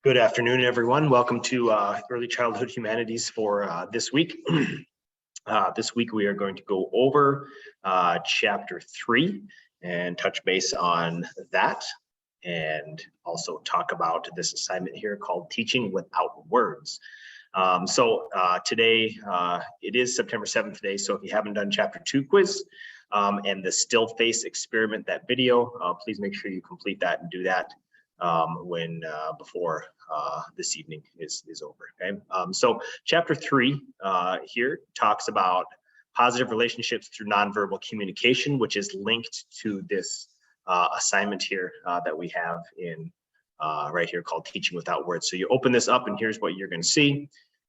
Good afternoon, everyone. Welcome to Early Childhood Humanities for this week. This week we are going to go over Chapter 3 and touch base on that, and also talk about this assignment here called Teaching Without Words. Today, it is September 7th today, so if you haven't done Chapter 2 quiz and the still face experiment, that video, please make sure you complete that and do that before this evening is over. Okay, so Chapter 3 here talks about positive relationships through nonverbal communication, which is linked to this assignment here that we have in right here called Teaching Without Words. So you open this up and here's what you're going to see.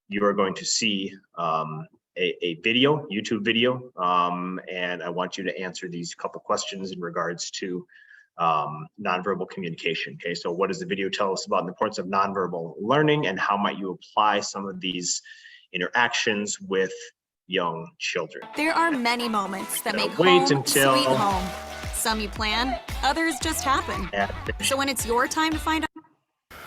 You are going to see a video, YouTube video, and I want you to answer these couple questions in regards to nonverbal communication. Okay, so what does the video tell us about the importance of nonverbal learning, and how might you apply some of these interactions with young children? There are many moments that make Wait home until sweet home. Some you plan, others just happen. So when it's your time to find out.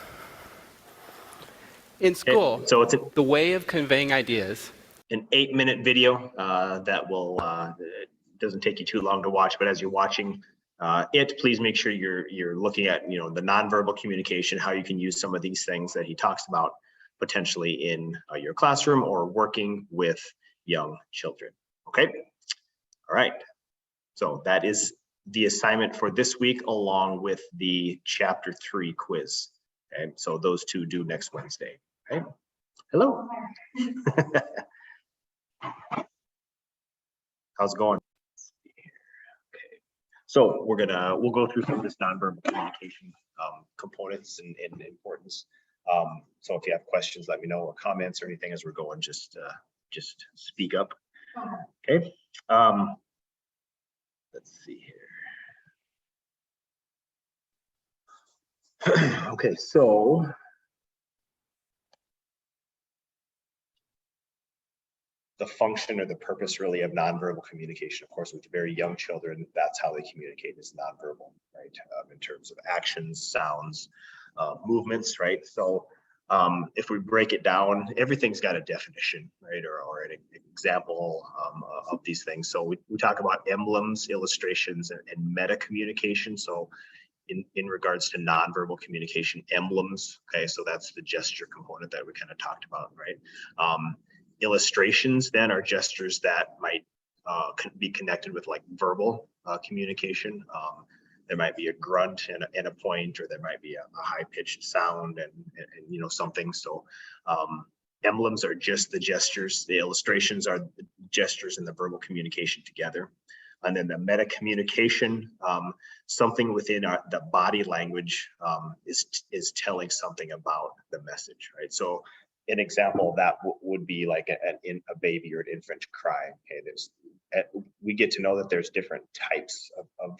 In school, okay, so it's the way of conveying ideas. An 8-minute video that will doesn't take you too long to watch, but as you're watching please make sure you're looking at the nonverbal communication, how you can use some of these things that he talks about potentially in your classroom or working with young children. Okay, all right. So that is the assignment for this week, along with the Chapter 3 quiz. Okay, so those two due next Wednesday. Okay. Hello. How's it going? So we'll go through some of this nonverbal communication components and importance. So if you have questions, let me know, or comments or anything as we're going, just speak up. Okay. Let's see here. Okay, so the function or the purpose really of nonverbal communication, of course, with very young children, that's how they communicate, is nonverbal, right? In terms of actions, sounds, movements, right? So if we break it down, everything's got a definition, right? Or an example of these things. So we talk about emblems, illustrations, and meta communication. So in regards to nonverbal communication, emblems, okay, so that's the gesture component that we kind of talked about, right? Illustrations then are gestures that might be connected with like verbal communication. There might be a grunt and a point, or there might be a high-pitched sound and something. So emblems are just the gestures. The illustrations are the gestures and the verbal communication together. And then the meta communication, something within the body language is telling something about the message, right? So an example of that would be like a baby or an infant crying. Okay, we get to know that there's different types of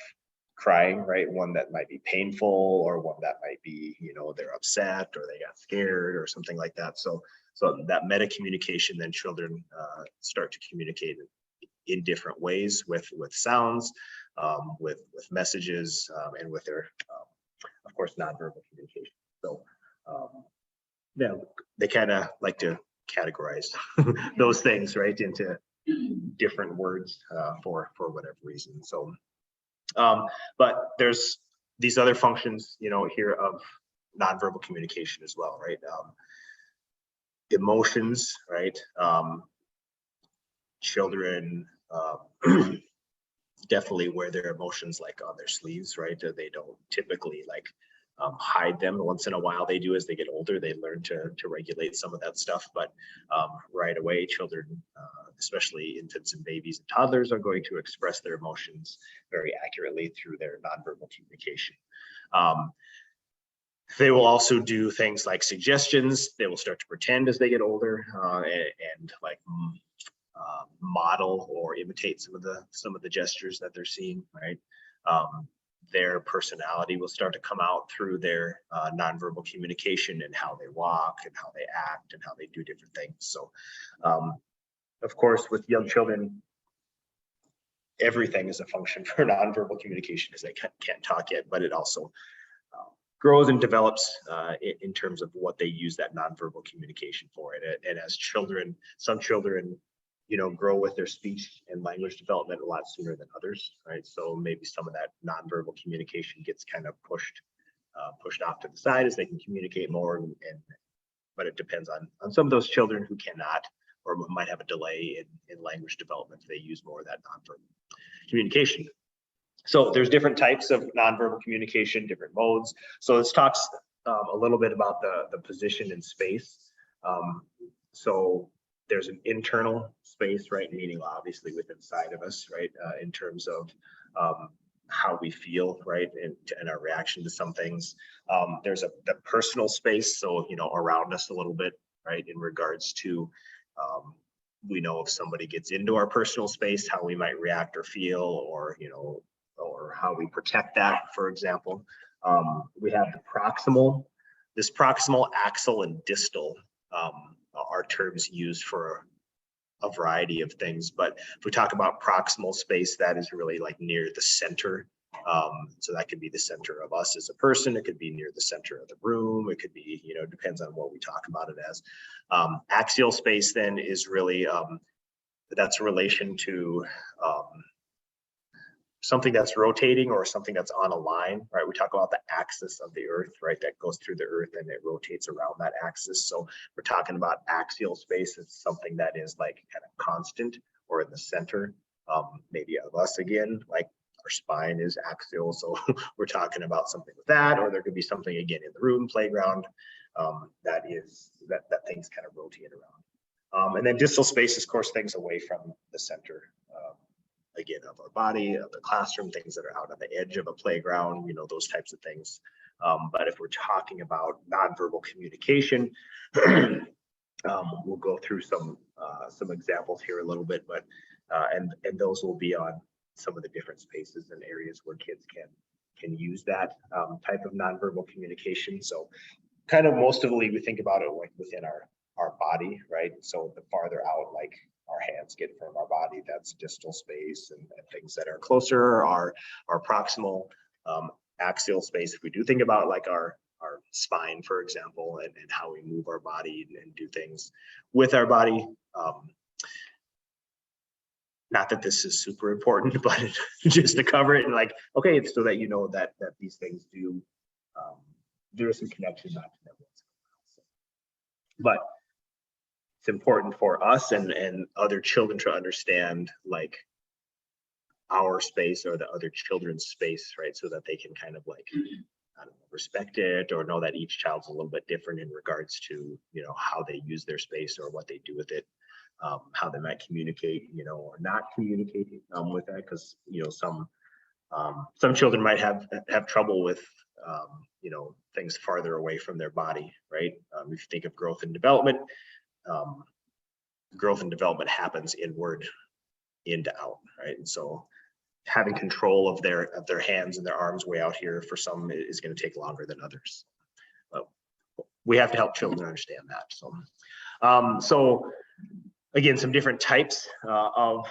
crying, right? One that might be painful, or one that might be, they're upset or they got scared or something like that. So that meta communication, then children start to communicate in different ways with sounds, with messages, and with their, of course, nonverbal communication. So yeah, they kind of like to categorize those things, right, into different words for whatever reason. So, but there's these other functions, here of nonverbal communication as well, right? Emotions, right? Children definitely wear their emotions like on their sleeves, right? They don't typically like hide them. Once in a while they do. As they get older, they learn to regulate some of that stuff, but right away children, especially infants and babies and toddlers, are going to express their emotions very accurately through their nonverbal communication. They will also do things like suggestions. They will start to pretend as they get older, and like model or imitate some of the gestures that they're seeing, right? Their personality will start to come out through their nonverbal communication, and how they walk and how they act and how they do different things. So of course, with young children, everything is a function for nonverbal communication, because they can't talk yet, but it also grows and develops in terms of what they use that nonverbal communication for. And as children, some children, grow with their speech and language development a lot sooner than others, right? So maybe some of that nonverbal communication gets kind of pushed off to the side as they can communicate more, but it depends on some of those children who cannot or might have a delay in language development. They use more of that nonverbal communication. So there's different types of nonverbal communication, different modes. So this talks a little bit about the position in space. So there's an internal space, right? Meaning obviously within inside of us, right? In terms of how we feel, right? And our reaction to some things. There's the personal space. So, around us a little bit, right? In regards to, we know if somebody gets into our personal space, how we might react or feel, or, or how we protect that, for example. We have the proximal, axial, and distal are terms used for a variety of things. But if we talk about proximal space, that is really like near the center. So that could be the center of us as a person. It could be near the center of the room. It could be, depends on what we talk about it as. Axial space then is really, that's a relation to something that's rotating or something that's on a line, right? We talk about the axis of the earth, right? That goes through the earth and it rotates around that axis. So we're talking about axial space. It's something that is like kind of constant or in the center, maybe of us again, like our spine is axial. So we're talking about something with that, or there could be something again in the room, playground, that things kind of rotate around. And then distal space is, of course, things away from the center, again, of our body, of the classroom, things that are out on the edge of a playground, those types of things. But if we're talking about nonverbal communication, we'll go through some examples here a little bit, but and those will be on some of the different spaces and areas where kids can use that type of nonverbal communication. So kind of mostly we think about it like within our body, right? So the farther out, like our hands get from our body, that's distal space, and things that are closer are proximal. Axial space, if we do think about like our spine, for example, and how we move our body and do things with our body. Not that this is super important, but just to cover it and like, okay, it's so that you know that these things do, there is some connection not to them. But it's important for us and other children to understand like our space or the other children's space, right? So that they can kind of like, I don't know, respect it or know that each child's a little bit different in regards to, how they use their space or what they do with it, how they might communicate, or not communicate with that. Because, some children might have trouble with, things farther away from their body, right? If you think of growth and development, happens inward, in to out, right? And so having control of their hands and their arms way out here for some is going to take longer than others. But we have to help children understand that. So again, some different types of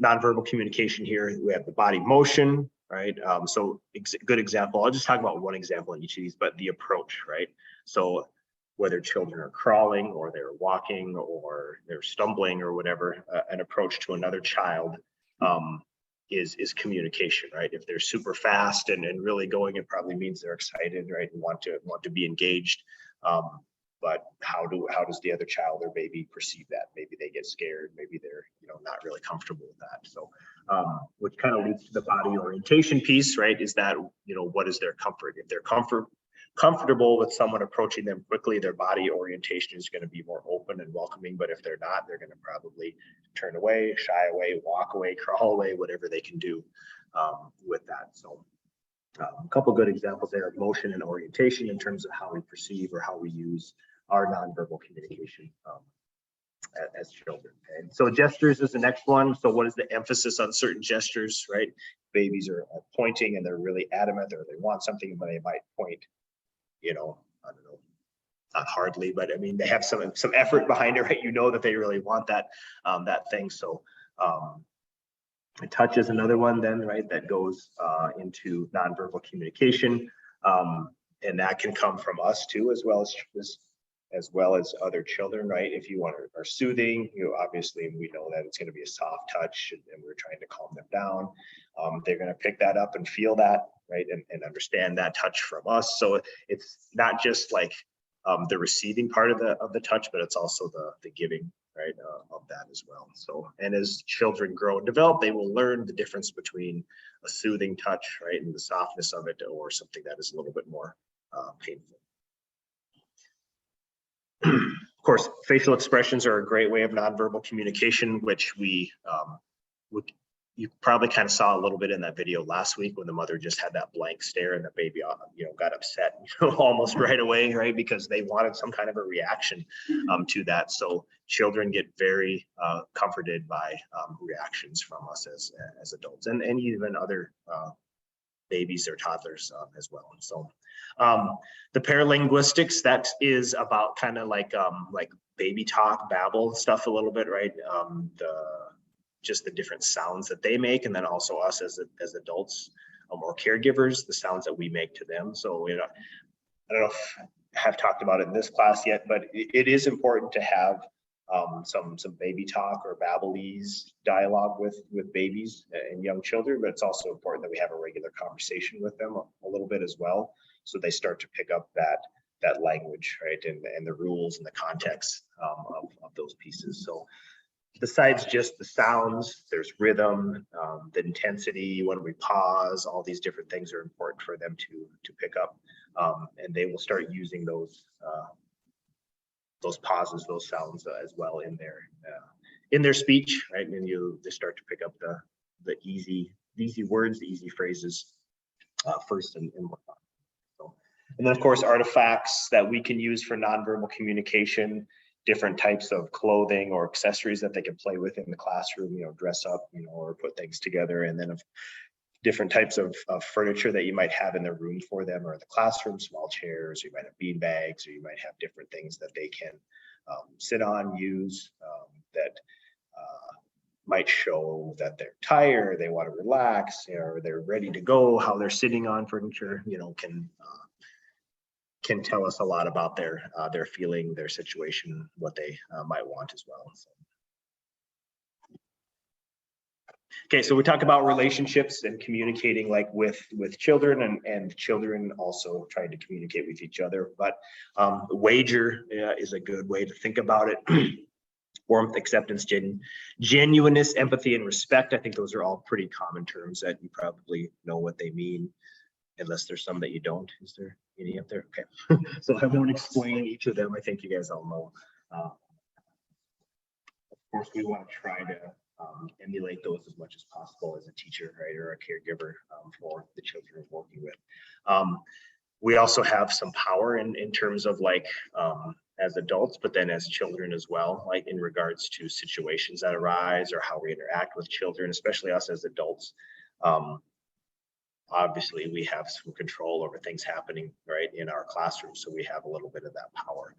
nonverbal communication here. We have the body motion, right? So good example. I'll just talk about one example in each of these, but the approach, right? So whether children are crawling or they're walking or they're stumbling or whatever, an approach to another child is communication, right? If they're super fast and really going, it probably means they're excited, right? And want to be engaged. But how does the other child or baby perceive that? Maybe they get scared. Maybe they're not really comfortable with that. So, which kind of leads to the body orientation piece, right? Is that what is their comfort? If they're comfortable with someone approaching them quickly, their body orientation is going to be more open and welcoming. But if they're not, they're going to probably turn away, shy away, walk away, crawl away, whatever they can do with that. So. A couple good examples there of motion and orientation in terms of how we perceive or how we use our nonverbal communication as children. And so gestures is the next one. So what is the emphasis on certain gestures, right? Babies are pointing and they're really adamant, or they want something, but they might point, I don't know, not hardly, but I mean, they have some effort behind it, right? That they really want that thing. So touch is another one then, right, that goes into nonverbal communication. And that can come from us too, as well as other children, right? If you are soothing, obviously we know that it's going to be a soft touch, and we're trying to calm them down. They're going to pick that up and feel that, right, and understand that touch from us. So it's not just like the receiving part of the touch, but it's also the giving, right, of that as well. So, and as children grow and develop, they will learn the difference between a soothing touch, right, and the softness of it, or something that is a little bit more painful. Of course, facial expressions are a great way of nonverbal communication, which you probably kind of saw a little bit in that video last week when the mother just had that blank stare and the baby, got upset almost right away, right? Because they wanted some kind of a reaction to that. So children get very comforted by reactions from us as adults, and even other babies or toddlers as well. So the paralinguistics, that is about kind of like baby talk, babble stuff a little bit, right? Just the different sounds that they make, and then also us as adults or caregivers, the sounds that we make to them. So, I don't know if I have talked about it in this class yet, but it is important to have some baby talk or babblese dialogue with babies and young children, but it's also important that we have a regular conversation with them a little bit as well, so they start to pick up that language, right, and the rules and the context of those pieces. So besides just the sounds, there's rhythm, the intensity, when we pause, all these different things are important for them to pick up, and they will start using those pauses, those sounds as well in their speech, right? And they start to pick up the easy words, the easy phrases first and whatnot. So, and then of course artifacts that we can use for nonverbal communication, different types of clothing or accessories that they can play with in the classroom, dress up, or put things together, and then different types of furniture that you might have in the room for them or in the classroom, small chairs, you might have bean bags, or you might have different things that they can sit on, use, that might show that they're tired, they want to relax, or they're ready to go. How they're sitting on furniture, can tell us a lot about their feeling, their situation, what they might want as well. So. Okay, so we talk about relationships and communicating like with children, and children also trying to communicate with each other. But wager is a good way to think about it. Warmth, acceptance, genuineness, empathy, and respect. I think those are all pretty common terms that you probably know what they mean, unless there's some that you don't. Is there any up there? Okay, so I won't explain each of them. I think you guys all know. Of course, we want to try to emulate those as much as possible as a teacher, right, or a caregiver for the children we're working with. We also have some power in terms of like as adults, but then as children as well, like in regards to situations that arise or how we interact with children, especially us as adults. Obviously we have some control over things happening right in our classroom, so we have a little bit of that power,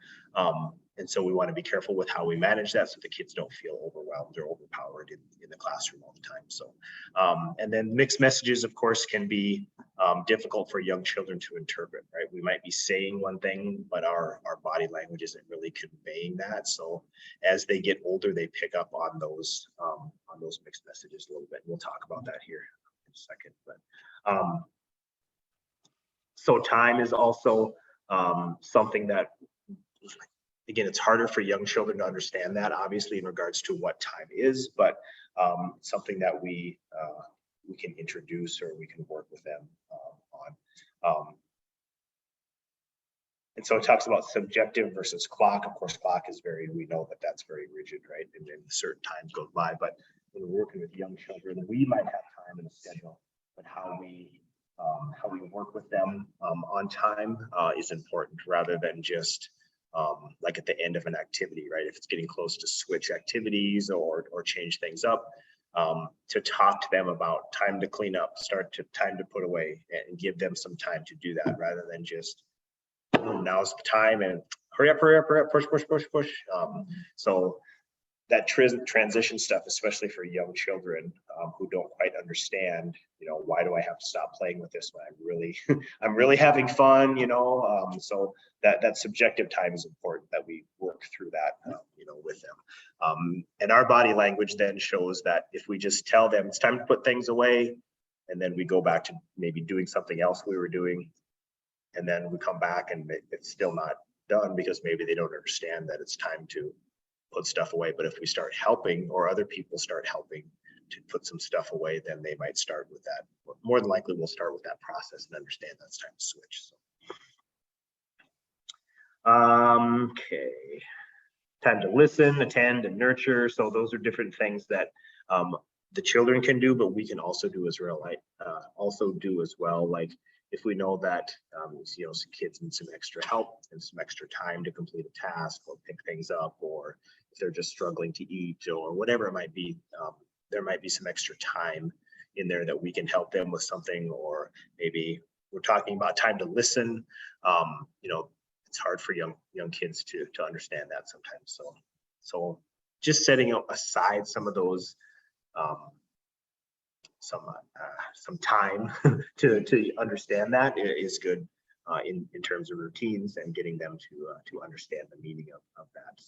and so we want to be careful with how we manage that so the kids don't feel overwhelmed or overpowered in the classroom all the time. So and then mixed messages, of course, can be difficult for young children to interpret, right? We might be saying one thing, but our body language isn't really conveying that. So as they get older, they pick up on those mixed messages a little bit. We'll talk about that here in a second. But so time is also something that, again, it's harder for young children to understand that, obviously, in regards to what time is, but something that we can introduce or we can work with them on. And so it talks about subjective versus clock. Of course, clock is we know that that's very rigid, right? And then certain times go by, but when we're working with young children, we might have time in a schedule, but how we work with them on time is important, rather than just like at the end of an activity, right? If it's getting close to switch activities or change things up, to talk to them about time to clean up, time to put away, and give them some time to do that, rather than just now's the time and hurry up, push. So that transition stuff, especially for young children who don't quite understand, why do I have to stop playing with this when I'm really having fun, so that subjective time is important, that we work through that, with them. And our body language then shows that if we just tell them it's time to put things away, and then we go back to maybe doing something else we were doing, and then we come back and it's still not done because maybe they don't understand that it's time to put stuff away. But if we start helping, or other people start helping to put some stuff away, then they might start with that. More than likely, we'll start with that process and understand that's time to switch. So. Okay. Time to listen, attend, and nurture. So those are different things that the children can do, but we can also do as well. Like if we know that some kids need some extra help and some extra time to complete a task or pick things up, or if they're just struggling to eat or whatever it might be, there might be some extra time in there that we can help them with something. Or maybe we're talking about time to listen. It's hard for young kids to understand that sometimes. So just setting aside some of those some time to understand that is good in terms of routines and getting them to understand the meaning of that.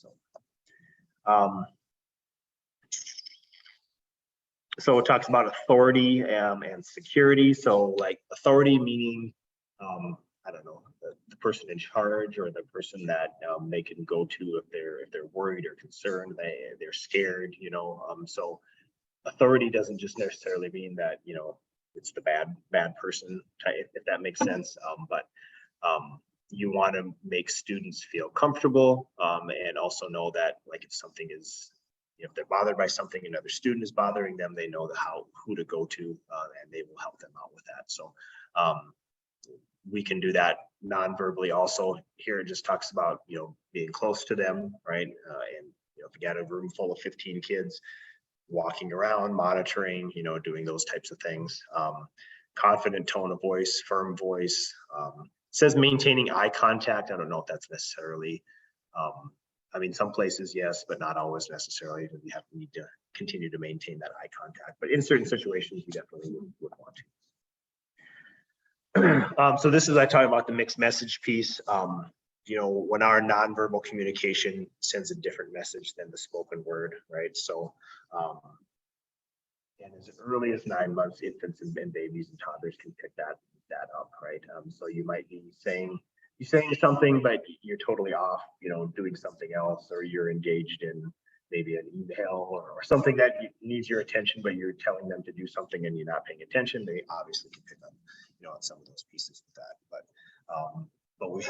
So it talks about authority and security. So like authority meaning I don't know, the person in charge, or the person that they can go to if they're worried or concerned, they're scared, so authority doesn't just necessarily mean that it's the bad person type, if that makes sense, but you want to make students feel comfortable, and also know that, like, if something is, if they're bothered by something, another student is bothering them, they know who to go to, and they will help them out with that. So we can do that non-verbally also. Here it just talks about being close to them, right? And if you got a room full of 15 kids, walking around, monitoring, doing those types of things. Confident tone of voice, firm voice. It says maintaining eye contact. I don't know if that's necessarily, some places, yes, but not always necessarily. You need to continue to maintain that eye contact, but in certain situations, you definitely would want to. So this is, I talk about the mixed message piece. When our nonverbal communication sends a different message than the spoken word, right? So, and as early as 9 months, infants and babies and toddlers can pick that up, right? So you might be saying something, but you're totally off, doing something else, or you're engaged in maybe an email or something that needs your attention, but you're telling them to do something and you're not paying attention. They obviously can pick up, on some of those pieces with that, but we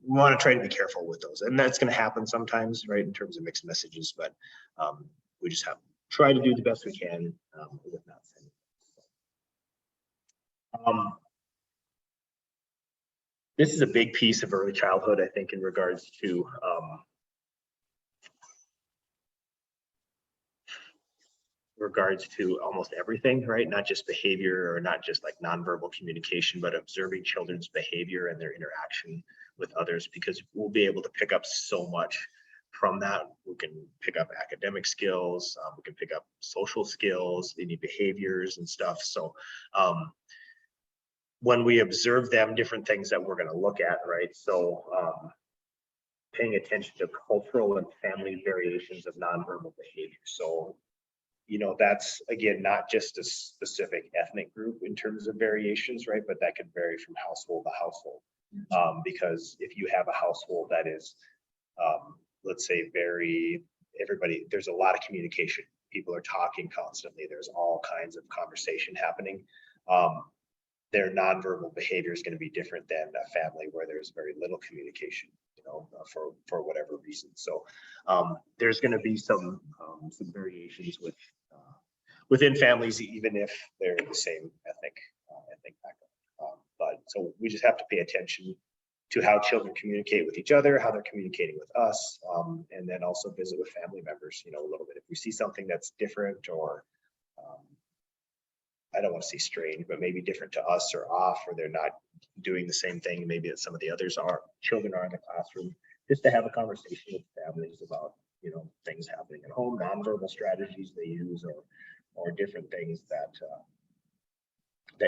want to try to be careful with those, and that's going to happen sometimes, right, in terms of mixed messages, but we just have to try to do the best we can with not saying. This is a big piece of early childhood, I think, in regards to almost everything, right? Not just behavior, or not just like nonverbal communication, but observing children's behavior and their interaction with others, because we'll be able to pick up so much from that. We can pick up academic skills, we can pick up social skills, any behaviors and stuff. So when we observe them, different things that we're going to look at, right? So paying attention to cultural and family variations of nonverbal behavior. So that's, again, not just a specific ethnic group in terms of variations, right? But that could vary from household to household. Because if you have a household that is, let's say, there's a lot of communication. People are talking constantly. There's all kinds of conversation happening. Their nonverbal behavior is going to be different than a family where there's very little communication, for whatever reason. So there's going to be some variations within families, even if they're the same ethnic background. But so we just have to pay attention to how children communicate with each other, how they're communicating with us, and then also visit with family members, a little bit. If we see something that's different, or I don't want to say strange, but maybe different to us, or off, or they're not doing the same thing maybe that some of the children are in the classroom, just to have a conversation with families about, things happening at home, nonverbal strategies they use, or different things that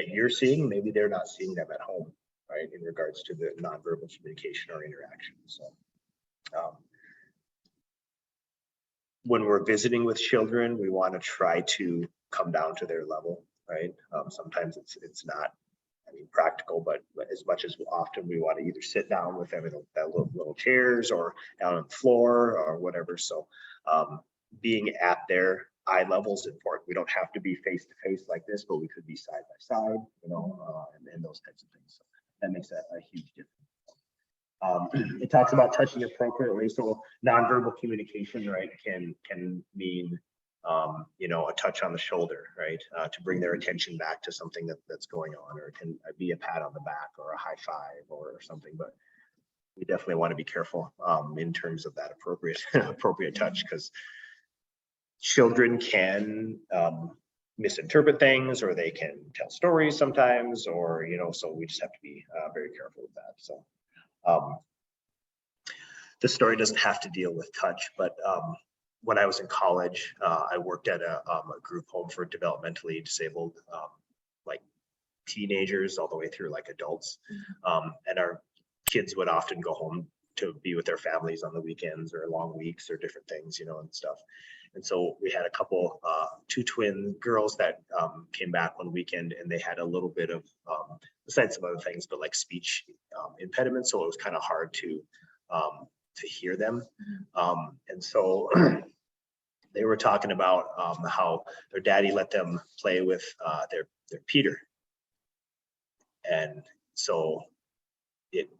you're seeing, maybe they're not seeing them at home, right, in regards to the nonverbal communication or interaction. So when we're visiting with children, we want to try to come down to their level, right? Sometimes it's not, practical, but as much as often we want to either sit down with them in that little chairs or down on the floor or whatever. So being at their eye level is important. We don't have to be face to face like this, but we could be side by side, and those types of things. So that makes a huge difference. It talks about touching appropriately. So nonverbal communication, right, can mean a touch on the shoulder, right, to bring their attention back to something that's going on, or it can be a pat on the back or a high five or something. But we definitely want to be careful in terms of that appropriate touch, because children can misinterpret things, or they can tell stories sometimes, or so we just have to be very careful with that. So the story doesn't have to deal with touch, but when I was in college, I worked at a group home for developmentally disabled, like teenagers all the way through like adults. And our kids would often go home to be with their families on the weekends or long weeks or different things, and stuff. And so we had a couple, two twin girls that came back one weekend, and they had a little bit of, besides some other things, but like speech impediments. So it was kind of hard to hear them. And so they were talking about how their daddy let them play with their Peter. And so it,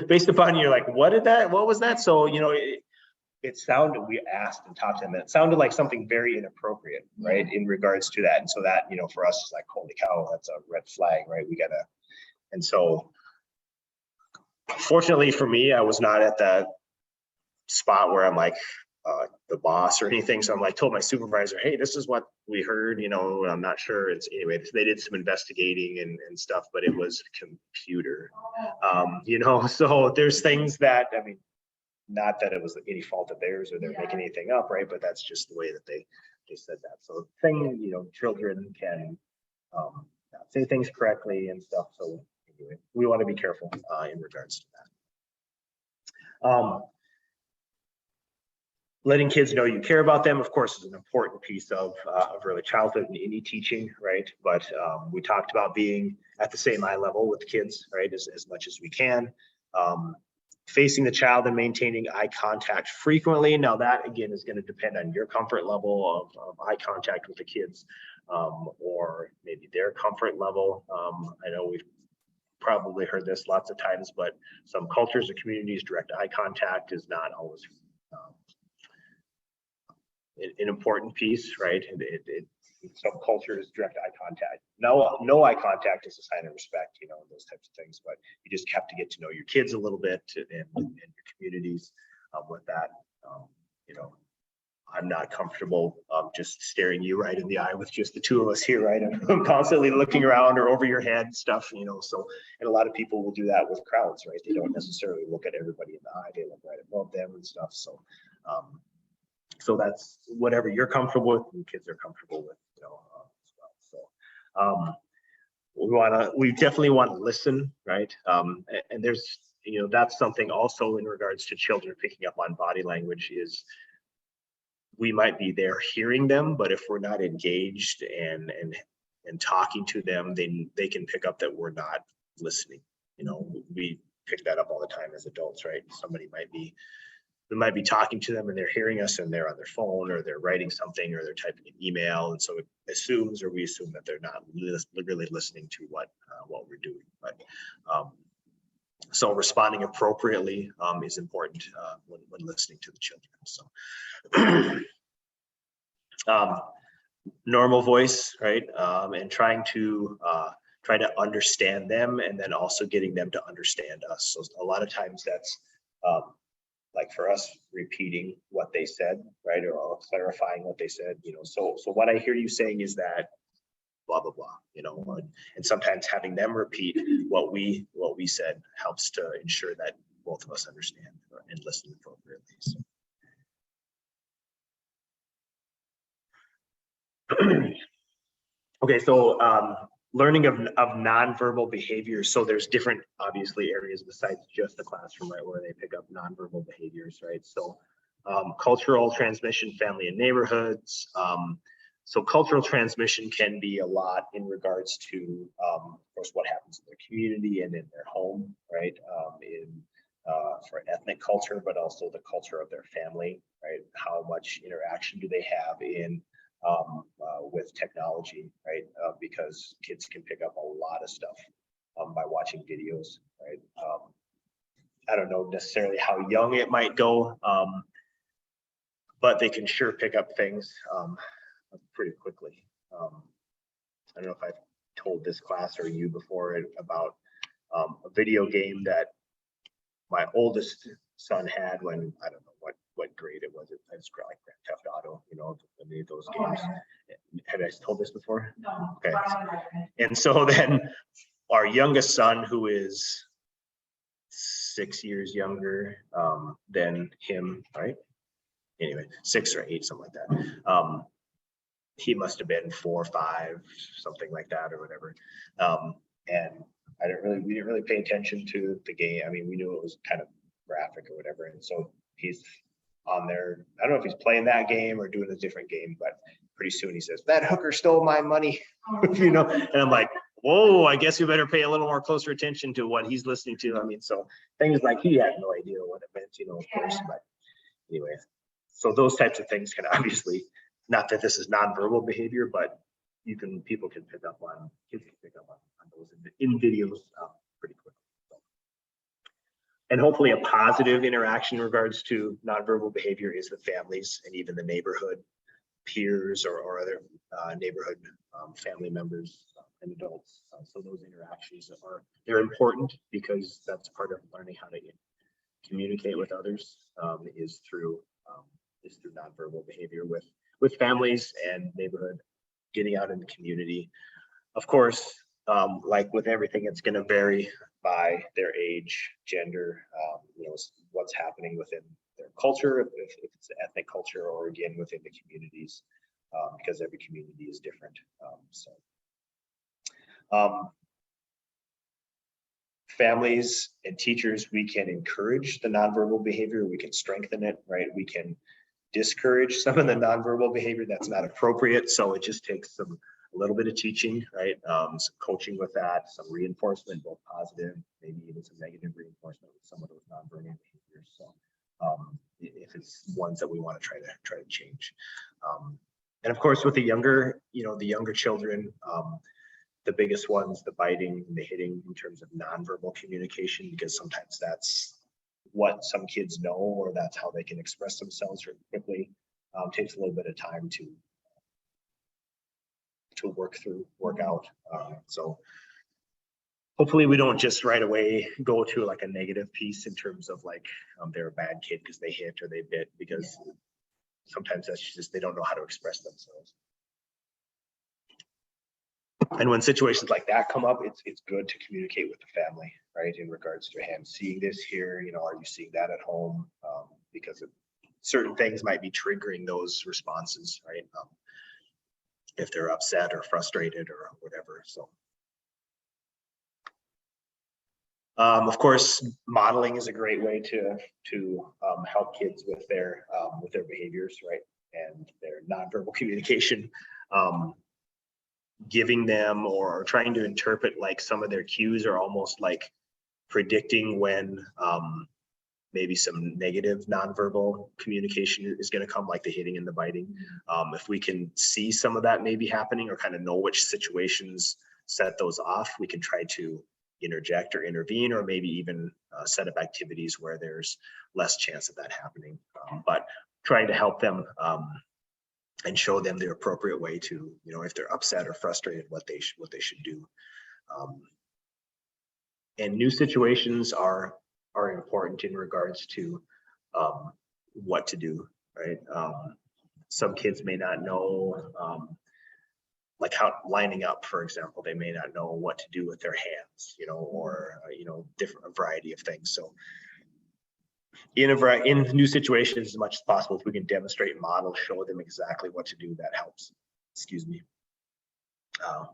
based upon, you're like, what was that? So, it sounded, we asked and talked to them, and it sounded like something very inappropriate, right, in regards to that. And so that, for us is like, holy cow, that's a red flag, right? And so fortunately for me, I was not at that spot where I'm like the boss or anything. So I'm like, told my supervisor, hey, this is what we heard, I'm not sure. Anyway, they did some investigating and stuff, but it was computer, so there's things that, not that it was any fault of theirs or they're making anything up, right? But that's just the way that they said that. So children can not say things correctly and stuff. So anyway, we want to be careful in regards to that. Letting kids know you care about them, of course, is an important piece of early childhood and any teaching, right? But we talked about being at the same eye level with kids, right, as much as we can. Facing the child and maintaining eye contact frequently. Now that, again, is going to depend on your comfort level of eye contact with the kids, or maybe their comfort level. I know we've probably heard this lots of times, but some cultures or communities, direct eye contact is not always an important piece, right? Some cultures, direct eye contact. No eye contact is a sign of respect, those types of things. But you just have to get to know your kids a little bit and your communities with that. I'm not comfortable just staring you right in the eye with just the two of us here, right? I'm constantly looking around or over your head, stuff, So, and a lot of people will do that with crowds, right? They don't necessarily look at everybody in the eye; they look right above them and stuff. So. So that's whatever you're comfortable with and kids are comfortable with, as well. So we definitely want to listen, right? And there's, that's something also in regards to children picking up on body language is we might be there hearing them, but if we're not engaged and talking to them, then they can pick up that we're not listening. We pick that up all the time as adults, right? We might be talking to them and they're hearing us and they're on their phone or they're writing something or they're typing an email. And so we assume that they're not really listening to what we're doing. But so responding appropriately is important when listening to the children. So normal voice, right? And trying to understand them and then also getting them to understand us. So a lot of times that's like for us, repeating what they said, right, or clarifying what they said, So what I hear you saying is that blah blah blah, and sometimes having them repeat what we said helps to ensure that both of us understand and listen appropriately. So, Okay, so learning of nonverbal behaviors. So there's different, obviously, areas besides just the classroom, right, where they pick up nonverbal behaviors, right? So cultural transmission, family and neighborhoods. So cultural transmission can be a lot in regards to, of course, what happens in their community and in their home, right? For ethnic culture, but also the culture of their family, right? How much interaction do they have in with technology, right? Because kids can pick up a lot of stuff by watching videos, right? I don't know necessarily how young it might go, but they can sure pick up things pretty quickly. I don't know if I've told this class or you before about a video game that my oldest son had when, I don't know what grade it was. It's like Grand Theft Auto, you know, any of those games. Have I told this before? No. Okay. And so then our youngest son, who is 6 years younger than him, right? Anyway, 6 or 8, something like that. He must have been 4 or 5, something like that, or whatever. And we didn't really pay attention to the game. I mean, we knew it was kind of graphic or whatever. And so he's on there. I don't know if he's playing that game or doing a different game, but pretty soon he says, "That hooker stole my money," you know. And I'm like, whoa, I guess you better pay a little more closer attention to what he's listening to. I mean, so things like he had no idea what it meant, you know, of course. But anyway, so those types of things can obviously, not that this is nonverbal behavior, but people can pick up on, kids can pick up on those in videos pretty quickly. So. And hopefully a positive interaction in regards to nonverbal behavior is the families and even the neighborhood peers or other neighborhood family members and adults. So those interactions they're important because that's part of learning how to communicate with others is through nonverbal behavior with families and neighborhood, getting out in the community. Of course, like with everything, it's going to vary by their age, gender, you know, what's happening within their culture, if it's an ethnic culture, or again within the communities, because every community is different. Families and teachers, we can encourage the nonverbal behavior, we can strengthen it, right? We can discourage some of the nonverbal behavior that's not appropriate. So it just takes a little bit of teaching, right? Some coaching with that, some reinforcement, both positive, maybe even some negative reinforcement with some of those nonverbal behaviors. So if it's ones that we want to try to change. And of course, with the younger children, the biggest ones, the biting, the hitting in terms of nonverbal communication, because sometimes that's what some kids know, or that's how they can express themselves really quickly. Takes a little bit of time to work out. So hopefully we don't just right away go to like a negative piece in terms of like they're a bad kid because they hit or they bit, because sometimes that's just they don't know how to express themselves. And when situations like that come up, it's good to communicate with the family, right? In regards to, hey, I'm seeing this here, you know, are you seeing that at home? Because certain things might be triggering those responses, right? If they're upset or frustrated or whatever. So, of course, modeling is a great way to help kids with their behaviors, right? And their nonverbal communication. Giving them or trying to interpret like some of their cues are almost like predicting when maybe some negative nonverbal communication is going to come, like the hitting and the biting. If we can see some of that maybe happening or kind of know which situations set those off, we can try to interject or intervene, or maybe even set up activities where there's less chance of that happening. But trying to help them and show them the appropriate way to, you know, if they're upset or frustrated, what they should do. And new situations are important in regards to what to do, right? Some kids may not know, like how lining up, for example, they may not know what to do with their hands, you know, or different variety of things. So in new situations, as much as possible, if we can demonstrate and model, show them exactly what to do, that helps. excuse me,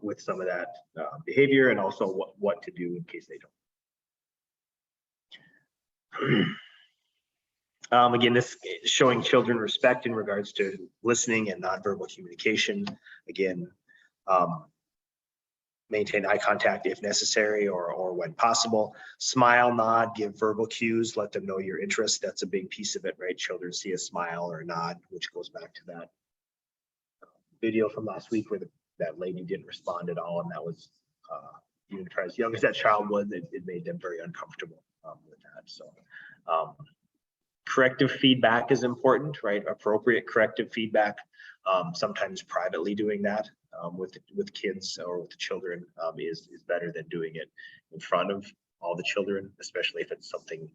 with some of that behavior, and also what to do in case they don't. Again, this is showing children respect in regards to listening and nonverbal communication. Again, maintain eye contact if necessary or when possible. Smile, nod, give verbal cues, let them know your interest. That's a big piece of it, right? Children see a smile or a nod, which goes back to that video from last week where that lady didn't respond at all, and that was even as young as that child was, it made them very uncomfortable with that. So corrective feedback is important, right? Appropriate corrective feedback. Sometimes privately doing that with kids or with the children is better than doing it in front of all the children, especially if it's something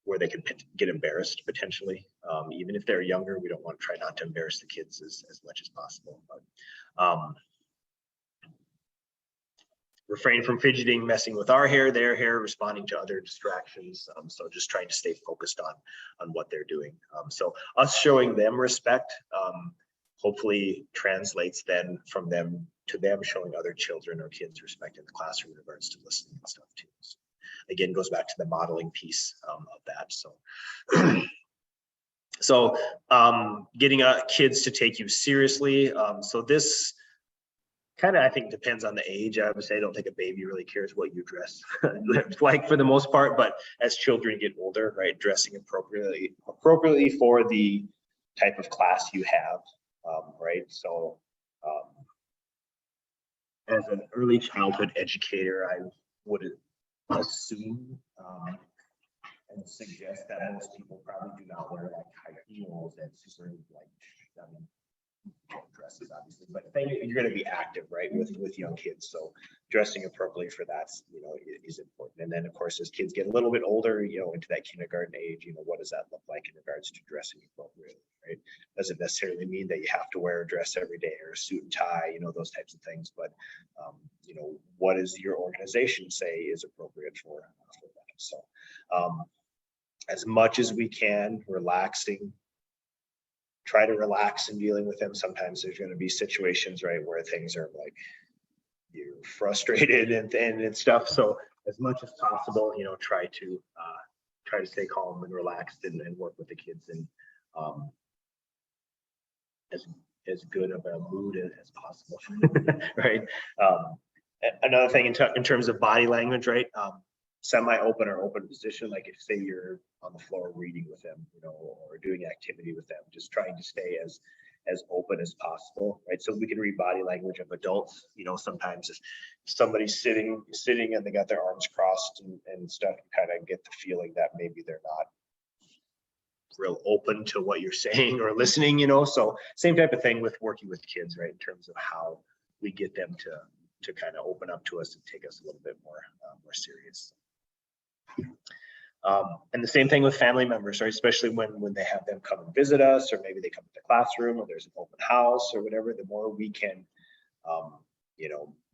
where they can get embarrassed potentially. Even if they're younger, we don't want to try not to embarrass the kids as much as possible. But refrain from fidgeting, messing with our hair, their hair, responding to other distractions. So just trying to stay focused on what they're doing. So us showing them respect hopefully translates then from them to them showing other children or kids respect in the classroom in regards to listening and stuff too. So again, goes back to the modeling piece of that. So getting kids to take you seriously. So this kind of, I think, depends on the age. I would say I don't think a baby really cares what you dress like for the most part, but as children get older, right, dressing appropriately for the type of class you have, right? So as an early childhood educator, I would assume and suggest that most people probably do not wear like high heels and super like dresses, obviously, but you're going to be active, right, with young kids. So dressing appropriately for that, is important. And then, of course, as kids get a little bit older, into that kindergarten age, what does that look like in regards to dressing appropriately, right? Doesn't necessarily mean that you have to wear a dress every day or a suit and tie, those types of things. But what does your organization say is appropriate for that? So as much as we can, try to relax in dealing with them. Sometimes there's going to be situations, right, where things are like you're frustrated and stuff. So as much as possible, try to stay calm and relaxed and work with the kids in as good of a mood as possible, right? Another thing in terms of body language, right? Semi-open or open position, like if say you're on the floor reading with them, or doing activity with them, just trying to stay as open as possible, right? So we can read body language of adults. Sometimes if somebody's sitting and they got their arms crossed and stuff, you kind of get the feeling that maybe they're not real open to what you're saying or listening, So same type of thing with working with kids, right? In terms of how we get them to kind of open up to us and take us a little bit more serious. And the same thing with family members, right? Especially when they have them come and visit us, or maybe they come to the classroom, or there's an open house or whatever. The more we can,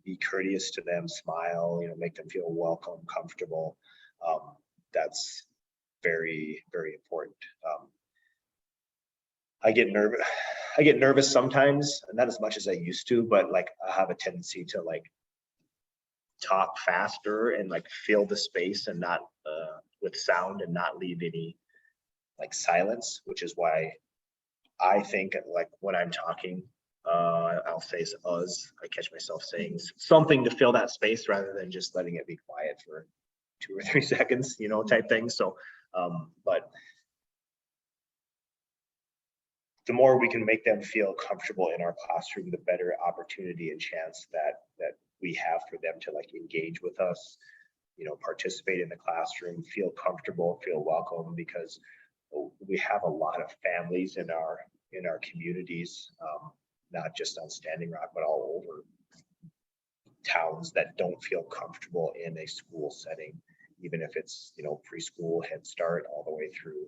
be courteous to them, smile, make them feel welcome, comfortable. That's very, very important. I get nervous sometimes, not as much as I used to, but like I have a tendency to like talk faster and like fill the space and not with sound and not leave any like silence, which is why I think like when I'm talking, I'll say us. I catch myself saying something to fill that space rather than just letting it be quiet for 2 or 3 seconds, type thing. So, but the more we can make them feel comfortable in our classroom, the better opportunity and chance that we have for them to like engage with us, participate in the classroom, feel comfortable, feel welcome, because we have a lot of families in our communities, not just on Standing Rock, but all over towns that don't feel comfortable in a school setting, even if it's, preschool, Head Start, all the way through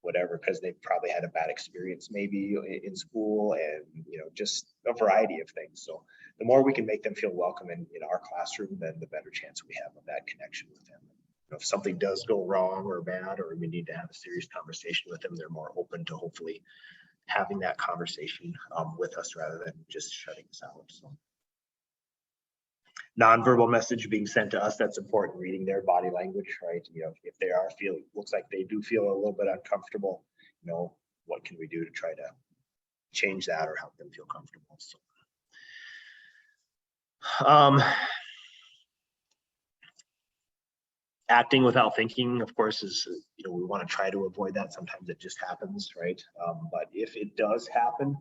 whatever, because they've probably had a bad experience maybe in school, and just a variety of things. So the more we can make them feel welcome in our classroom, then the better chance we have of that connection with them. If something does go wrong or bad, or we need to have a serious conversation with them, they're more open to hopefully having that conversation with us rather than just shutting us out. So nonverbal message being sent to us, that's important, reading their body language, right? You know, if they are looks like they do feel a little bit uncomfortable, you know, what can we do to try to change that or help them feel comfortable? So acting without thinking, of course, is, you know, we want to try to avoid that. Sometimes it just happens, right? But if it does happen,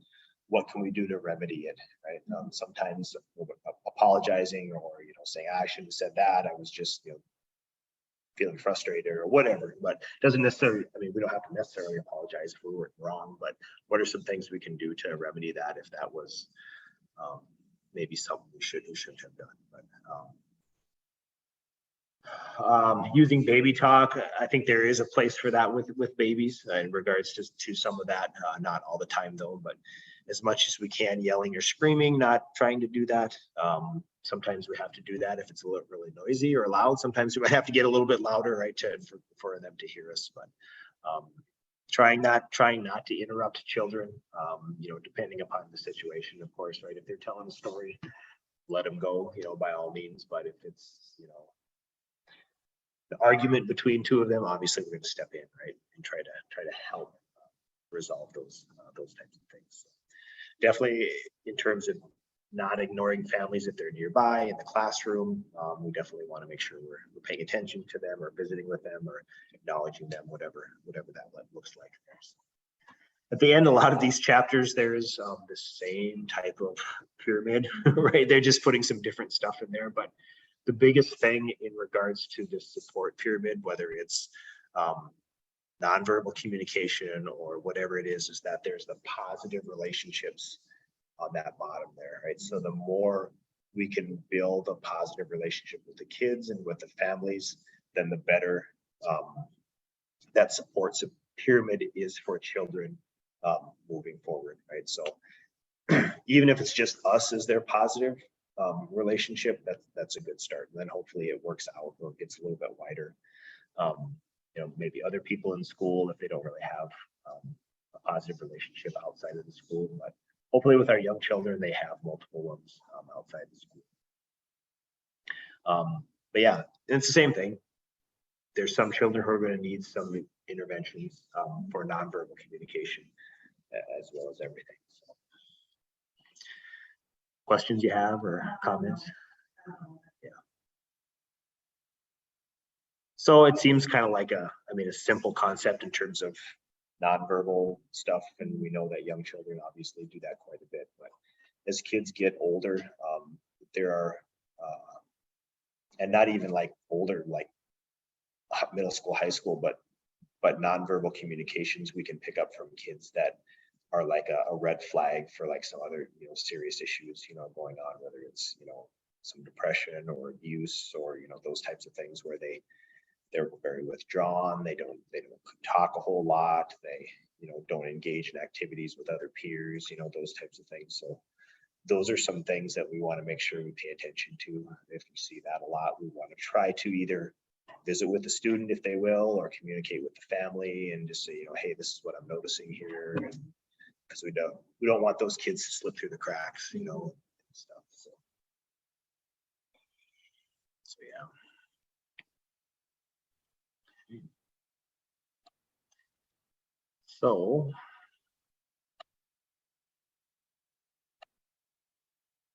what can we do to remedy it, right? Sometimes apologizing or, you know, saying, I shouldn't have said that, I was just, you know, feeling frustrated or whatever, but doesn't necessarily, I mean, we don't have to necessarily apologize if we were wrong, but what are some things we can do to remedy that if that was maybe something we shouldn't have done? But using baby talk, I think there is a place for that with babies in regards to some of that, not all the time though, but as much as we can, yelling or screaming, not trying to do that. Sometimes we have to do that if it's a little really noisy or loud. Sometimes we might have to get a little bit louder, right, for them to hear us. But trying not to interrupt children, you know, depending upon the situation, of course, right. If they're telling a story, let them go, you know, by all means. But if it's, you know, the argument between two of them, obviously we're going to step in, right, and try to help resolve those types of things. So definitely, in terms of not ignoring families if they're nearby in the classroom, we definitely want to make sure we're paying attention to them or visiting with them or acknowledging them, whatever that looks like there. So at the end, a lot of these chapters, there's the same type of pyramid, right? They're just putting some different stuff in there, but the biggest thing in regards to this support pyramid, whether it's nonverbal communication or whatever it is that there's the positive relationships on that bottom there, right? So the more we can build a positive relationship with the kids and with the families, then the better that support pyramid is for children moving forward, right? So even if it's just us as their positive relationship, that's a good start. And then hopefully it works out or gets a little bit wider. You know, maybe other people in school if they don't really have a positive relationship outside of the school, but hopefully with our young children, they have multiple ones outside the school. But yeah, it's the same thing. There's some children who are going to need some interventions for nonverbal communication as well as everything. So, questions you have or comments? Yeah. So it seems kind of like a simple concept in terms of nonverbal stuff, and we know that young children obviously do that quite a bit. But as kids get older, there are, and not even like older, like middle school, high school, but nonverbal communications we can pick up from kids that are like a red flag for like some other, you know, serious issues, you know, going on, whether it's, you know, some depression or abuse or, you know, those types of things where they're very withdrawn, they don't talk a whole lot, they, you know, don't engage in activities with other peers, you know, those types of things. So those are some things that we want to make sure we pay attention to. If we see that a lot, we want to try to either visit with the student if they will, or communicate with the family and just say, you know, hey, this is what I'm noticing here, because we don't want those kids to slip through the cracks, you know, and stuff. So yeah. So